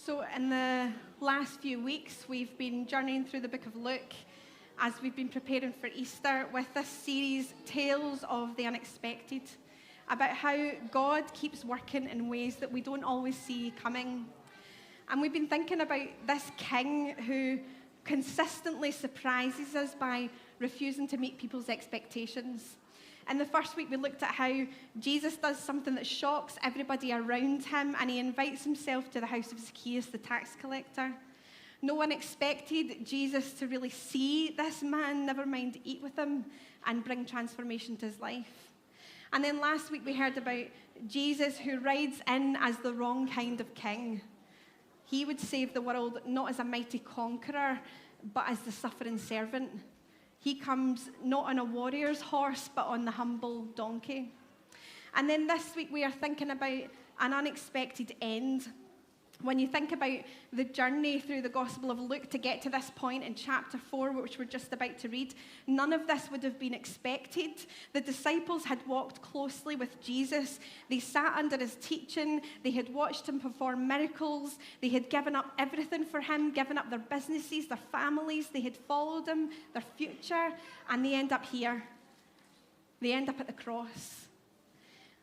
So in the last few weeks, we've been journeying through the book of Luke as we've been preparing for Easter with this series, Tales of the Unexpected, about how God keeps working in ways that we don't always see coming. And we've been thinking about this king who consistently surprises us by refusing to meet people's expectations. In the first week, we looked at how Jesus does something that shocks everybody around him, and he invites himself to the house of Zacchaeus, the tax collector. No one expected Jesus to really see this man, never mind eat with him, and bring transformation to his life. And then last week, we heard about Jesus who rides in as the wrong kind of king. He would save the world not as a mighty conqueror, but as the suffering servant. He comes not on a warrior's horse, but on the humble donkey. And then this week we are thinking about an unexpected end. When you think about the journey through the Gospel of Luke to get to this point in chapter 4, which we're just about to read, none of this would have been expected. The disciples had walked closely with Jesus. They sat under his teaching. They had watched him perform miracles. They had given up everything for him, given up their businesses, their families. They had followed him, their future, and they end up here. They end up at the cross.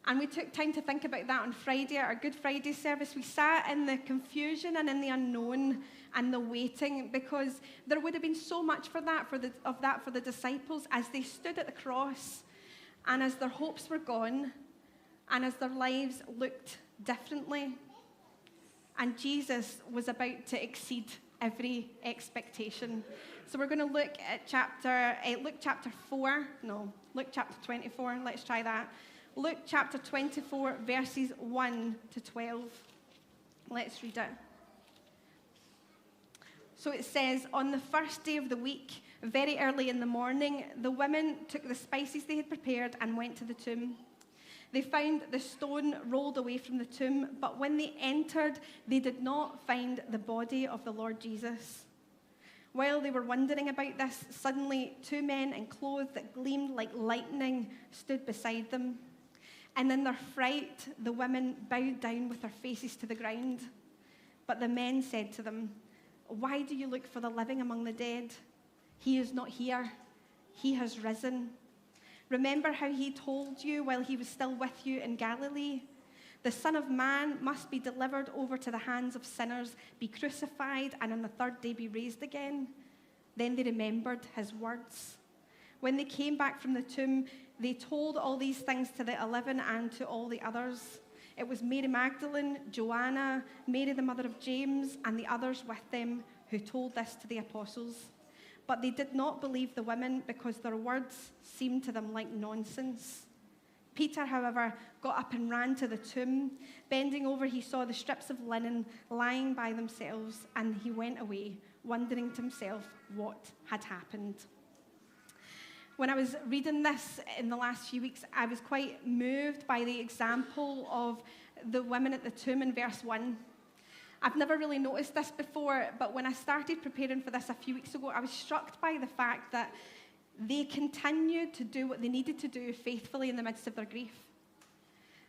And we took time to think about that on Friday at our Good Friday service. We sat in the confusion and in the unknown and the waiting, because there would have been so much for the disciples as they stood at the cross and as their hopes were gone and as their lives looked differently. And Jesus was about to exceed every expectation. So we're going to look at Luke chapter 24. Let's try that. Luke chapter 24, verses 1 to 12. Let's read it. So it says, on the first day of the week, very early in the morning, the women took the spices they had prepared and went to the tomb. They found the stone rolled away from the tomb, but when they entered, they did not find the body of the Lord Jesus. While they were wondering about this, suddenly 2 men in clothes that gleamed like lightning stood beside them. And in their fright, the women bowed down with their faces to the ground. But the men said to them, why do you look for the living among the dead? He is not here. He has risen. Remember how he told you while he was still with you in Galilee? The Son of Man must be delivered over to the hands of sinners, be crucified, and on the third day be raised again. Then they remembered his words. When they came back from the tomb, they told all these things to the 11 and to all the others. It was Mary Magdalene, Joanna, Mary the mother of James, and the others with them who told this to the apostles. But they did not believe the women because their words seemed to them like nonsense. Peter, however, got up and ran to the tomb. Bending over, he saw the strips of linen lying by themselves, and he went away, wondering to himself what had happened. When I was reading this in the last few weeks, I was quite moved by the example of the women at the tomb in verse 1. I've never really noticed this before, but when I started preparing for this a few weeks ago, I was struck by the fact that they continued to do what they needed to do faithfully in the midst of their grief.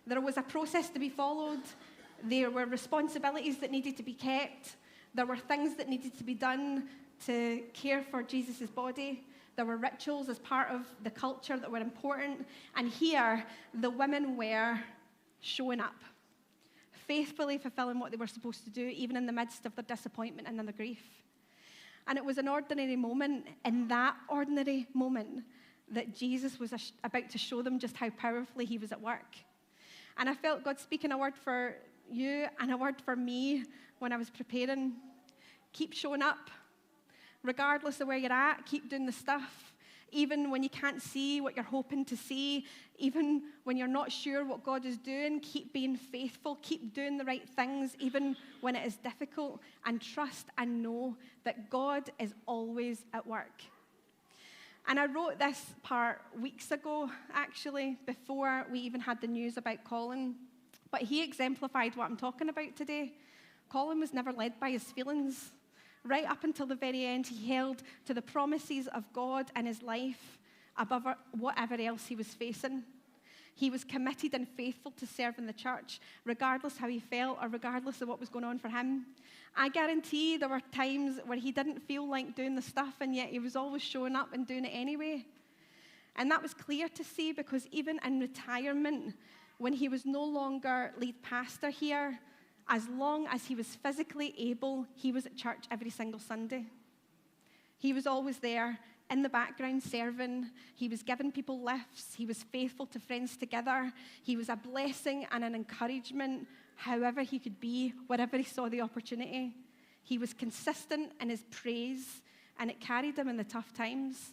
There was a process to be followed. There were responsibilities that needed to be kept. There were things that needed to be done to care for Jesus' body. There were rituals as part of the culture that were important. And here, the women were showing up, faithfully fulfilling what they were supposed to do, even in the midst of their disappointment and in their grief. And it was an ordinary moment, in that ordinary moment, that Jesus was about to show them just how powerfully he was at work. And I felt God speaking a word for you and a word for me when I was preparing. Keep showing up. Regardless of where you're at, keep doing the stuff. Even when you can't see what you're hoping to see, even when you're not sure what God is doing, keep being faithful, keep doing the right things, even when it is difficult, and trust and know that God is always at work. And I wrote this part weeks ago, actually, before we even had the news about Colin. But he exemplified what I'm talking about today. Colin was never led by his feelings. Right up until the very end, he held to the promises of God in his life above whatever else he was facing. He was committed and faithful to serve in the church, regardless how he felt or regardless of what was going on for him. I guarantee there were times where he didn't feel like doing the stuff, and yet he was always showing up and doing it anyway. And that was clear to see, because even in retirement, when he was no longer lead pastor here, as long as he was physically able, he was at church every single Sunday. He was always there in the background serving. He was giving people lifts. He was faithful to Friends Together. He was a blessing and an encouragement however he could be, wherever he saw the opportunity. He was consistent in his praise, and it carried him in the tough times.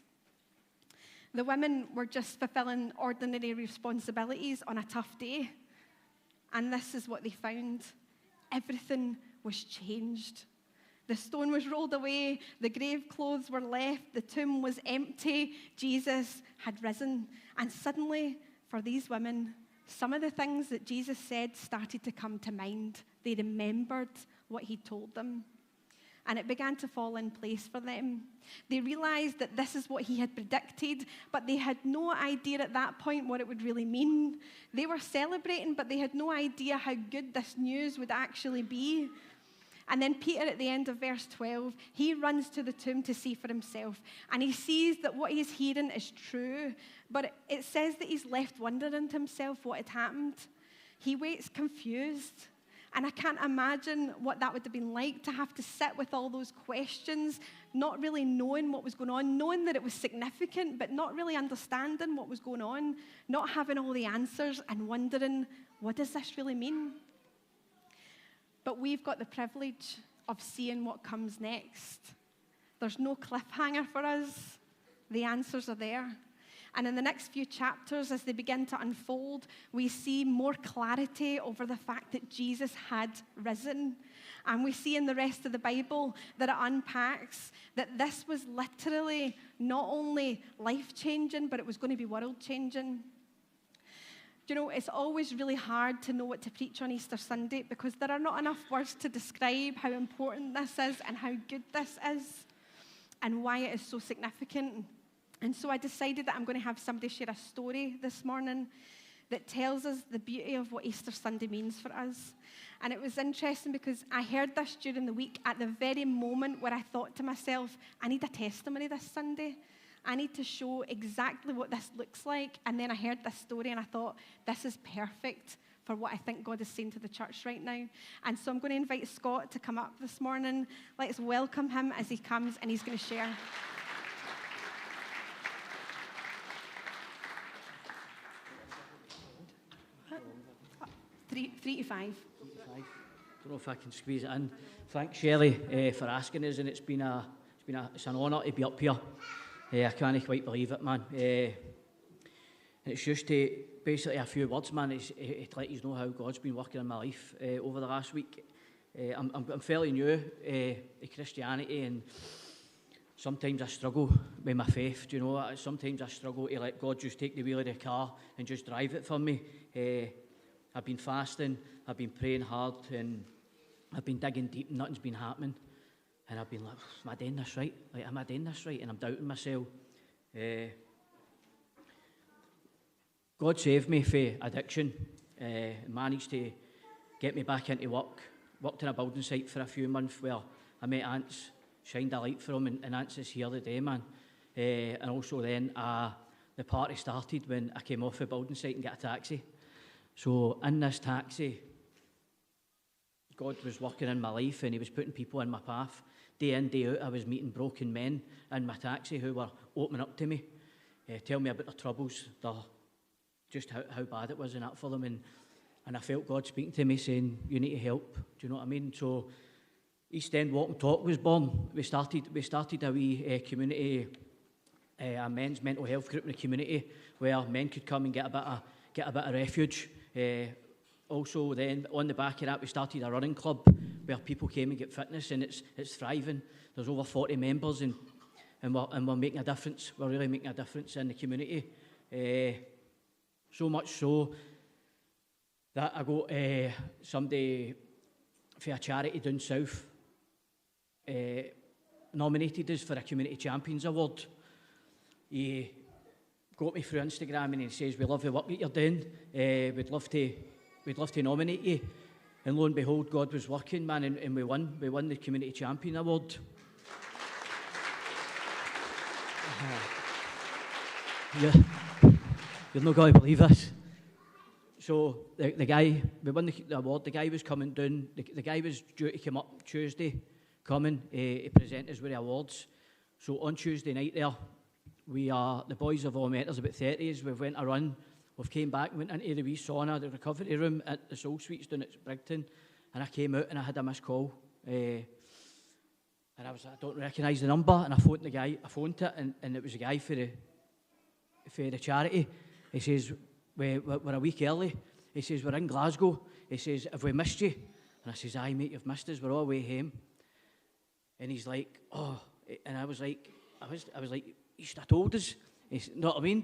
The women were just fulfilling ordinary responsibilities on a tough day. And this is what they found. Everything was changed. The stone was rolled away. The grave clothes were left. The tomb was empty. Jesus had risen. And suddenly, for these women, some of the things that Jesus said started to come to mind. They remembered what he told them. And it began to fall in place for them. They realized that this is what he had predicted, but they had no idea at that point what it would really mean. They were celebrating, but they had no idea how good this news would actually be. And then Peter, at the end of verse 12, he runs to the tomb to see for himself. And he sees that what he's hearing is true. But it says that he's left wondering to himself what had happened. He waits confused. And I can't imagine what that would have been like, to have to sit with all those questions, not really knowing what was going on, knowing that it was significant, but not really understanding what was going on, not having all the answers and wondering, what does this really mean? But we've got the privilege of seeing what comes next. There's no cliffhanger for us. The answers are there. And in the next few chapters, as they begin to unfold, we see more clarity over the fact that Jesus had risen. And we see in the rest of the Bible that it unpacks that this was literally not only life-changing, but it was going to be world-changing. You know, it's always really hard to know what to preach on Easter Sunday, because there are not enough words to describe how important this is and how good this is and why it is so significant. And so I decided that I'm going to have somebody share a story this morning that tells us the beauty of what Easter Sunday means for us. And it was interesting because I heard this during the week at the very moment where I thought to myself, I need a testimony this Sunday. I need to show exactly what this looks like. And then I heard this story and I thought, this is perfect for what I think God is saying to the church right now. And so I'm going to invite Scott to come up this morning. Let's welcome him as he comes, and he's going to share. 3 to 5. Don't know if I can squeeze it in. Thanks, Shelley, for asking us, and it's an honour to be up here. I can't quite believe it, man. It's just basically a few words, man. It's to let you know how God's been working in my life over the last week. I'm fairly new to Christianity, and sometimes I struggle with my faith. Do you know? Sometimes I struggle to let God just take the wheel of the car and just drive it for me. I've been fasting, I've been praying hard, and I've been digging deep, and nothing's been happening. And I've been like, am I doing this right? Like, am I doing this right? And I'm doubting myself. God saved me from addiction, managed to get me back into work. Worked in a building site for a few months where I met Ants, shined a light for him, and Ants is here today, man. And also then the party started when I came off the building site and got a taxi. So in this taxi, God was working in my life, and he was putting people in my path. Day in, day out, I was meeting broken men in my taxi who were opening up to me, tell me about their troubles, just how bad it was and that for them. And I felt God speaking to me saying, you need to help. Do you know what I mean? So East End Walk and Talk was born. We started a wee community, a men's mental health group in the community where men could come and get a bit of refuge. Also then, on the back of that, we started a running club where people came and get fitness, and it's thriving. There's over 40 members, and we're making a difference. We're really making a difference in the community. So much so that I got somebody for a charity down south nominated us for a Community Champions Award. He got me through Instagram and he says, we love the work that you're doing. We'd love to nominate you. And lo and behold, God was working, man, and we won. We won the Community Champion Award. You're not going to believe this. So the guy, we won the award, the guy was coming down, the guy was due to come up Tuesday, to present us with the awards. So on Tuesday night there, the boys have all met us about 30s, we've went a run, we've came back, went into the wee sauna, the recovery room at the Soul Suites down at Brigton, and I came out and I had a missed call. And I don't recognise the number, and I phoned the guy, and it was a guy for the charity. He says, we're a week early. He says, we're in Glasgow. He says, have we missed you? And I says, aye, mate, you've missed us. We're all way home. And he's like, oh. And I was like, you should have told us. You know what I mean?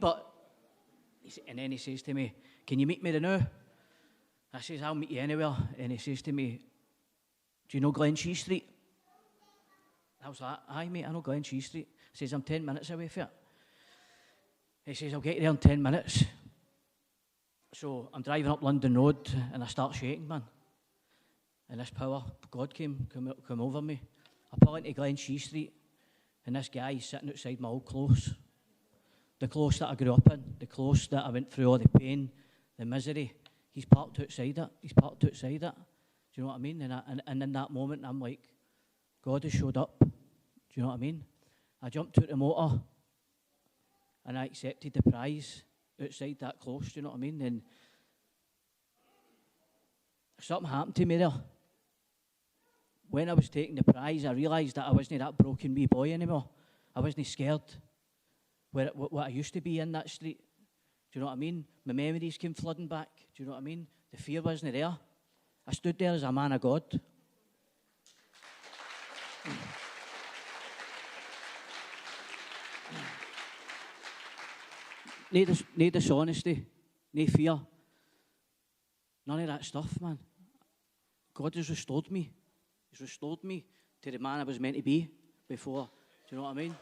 And then he says to me, can you meet me now? I says, I'll meet you anywhere. And he says to me, do you know Glenshee Street? I was like, aye, mate, I know Glenshee Street. He says, I'm 10 minutes away from it. He says, I'll get you there in 10 minutes. So I'm driving up London Road and I start shaking, man. And this power, God came over me. I pull into Glenshee Street and this guy is sitting outside my old close. The close that I grew up in, the close that I went through all the pain, the misery. He's parked outside it. Do you know what I mean? And in that moment, I'm like, God has showed up. Do you know what I mean? I jumped out the motor and I accepted the prize outside that close, do you know what I mean? And something happened to me there. When I was taking the prize, I realised that I wasn't that broken wee boy anymore. I wasn't scared what I used to be in that street. Do you know what I mean? My memories came flooding back. Do you know what I mean? The fear wasn't there. I stood there as a man of God. No dishonesty, no fear, none of that stuff, man. God has restored me. He's restored me to the man I was meant to be before. Do you know what I mean?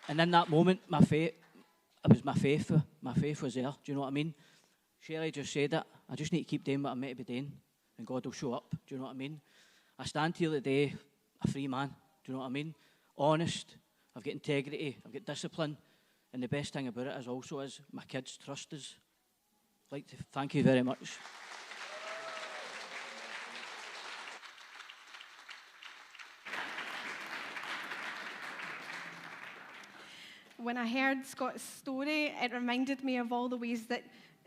And in that moment, my faith was there. Do you know what I mean? Sherry just said it. I just need to keep doing what I'm meant to be doing, and God will show up. Do you know what I mean? I stand here today a free man. Do you know what I mean? Honest, I've got integrity, I've got discipline, and the best thing about it is my kids trust us. I'd like to thank you very much. When I heard Scott's story, it reminded me of all the ways that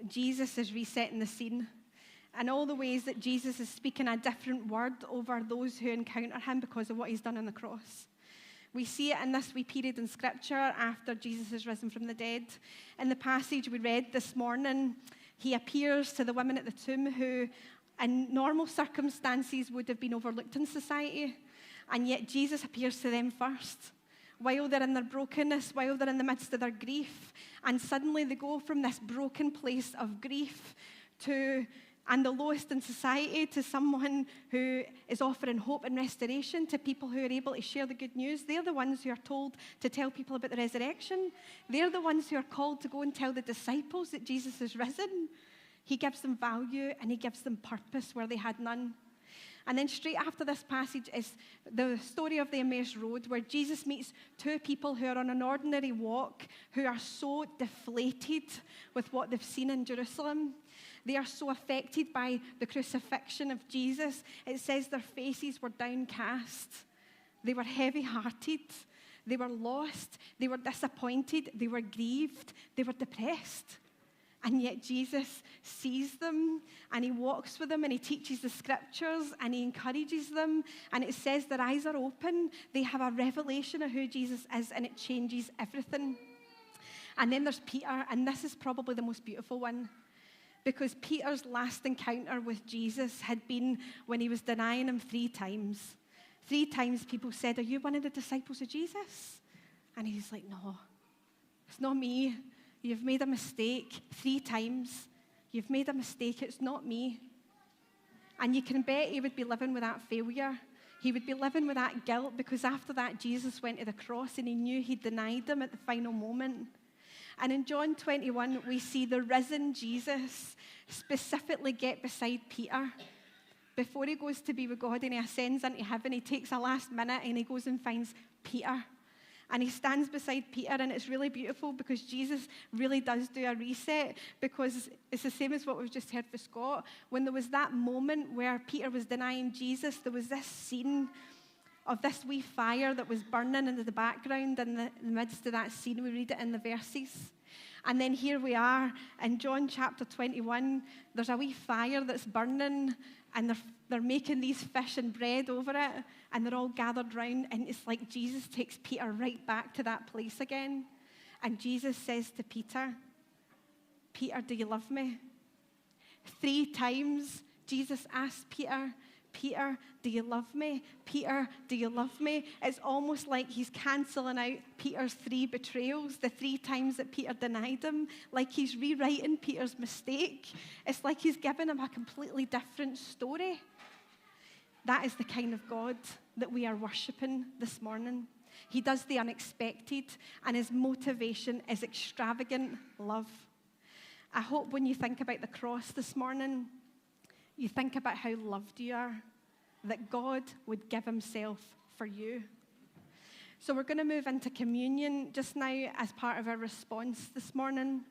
Jesus is resetting the scene, and all the ways that Jesus is speaking a different word over those who encounter him because of what he's done on the cross. We see it in this wee period in Scripture after Jesus is risen from the dead. In the passage we read this morning, he appears to the women at the tomb who, in normal circumstances, would have been overlooked in society. And yet Jesus appears to them first, while they're in their brokenness, while they're in the midst of their grief. And suddenly they go from this broken place of grief and the lowest in society, to someone who is offering hope and restoration, to people who are able to share the good news. They're the ones who are told to tell people about the resurrection. They're the ones who are called to go and tell the disciples that Jesus is risen. He gives them value and he gives them purpose where they had none. And then straight after this passage is the story of the Emmaus Road, where Jesus meets two people who are on an ordinary walk, who are so deflated with what they've seen in Jerusalem. They are so affected by the crucifixion of Jesus. It says their faces were downcast. They were heavy-hearted. They were lost. They were disappointed. They were grieved. They were depressed. And yet Jesus sees them and he walks with them and he teaches the scriptures and he encourages them. And it says their eyes are open. They have a revelation of who Jesus is, and it changes everything. And then there's Peter, and this is probably the most beautiful one, because Peter's last encounter with Jesus had been when he was denying him 3 times. 3 times people said, "Are you one of the disciples of Jesus?" And he's like, "No, it's not me. You've made a mistake 3 times. You've made a mistake. It's not me." And you can bet he would be living with that failure. He would be living with that guilt because after that, Jesus went to the cross and he knew he denied him at the final moment. And in John 21, we see the risen Jesus specifically get beside Peter. Before he goes to be with God and he ascends into heaven, he takes a last minute and he goes and finds Peter. And he stands beside Peter, and it's really beautiful because Jesus really does do a reset, because it's the same as what we've just heard for Scott. When there was that moment where Peter was denying Jesus, there was this scene of this wee fire that was burning in the background in the midst of that scene. We read it in the verses. And then here we are in John chapter 21. There's a wee fire that's burning, and they're making these fish and bread over it, and they're all gathered round, and it's like Jesus takes Peter right back to that place again. And Jesus says to Peter, "Peter, do you love me?" 3 times Jesus asked Peter, "Peter, do you love me? Peter, do you love me?" It's almost like he's cancelling out Peter's 3 betrayals, the 3 times that Peter denied him, like he's rewriting Peter's mistake. It's like he's giving him a completely different story. That is the kind of God that we are worshiping this morning. He does the unexpected, and his motivation is extravagant love. I hope when you think about the cross this morning, you think about how loved you are, that God would give himself for you. So we're going to move into communion just now as part of our response this morning.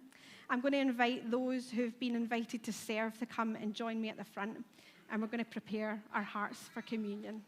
I'm going to invite those who've been invited to serve to come and join me at the front, and we're going to prepare our hearts for communion.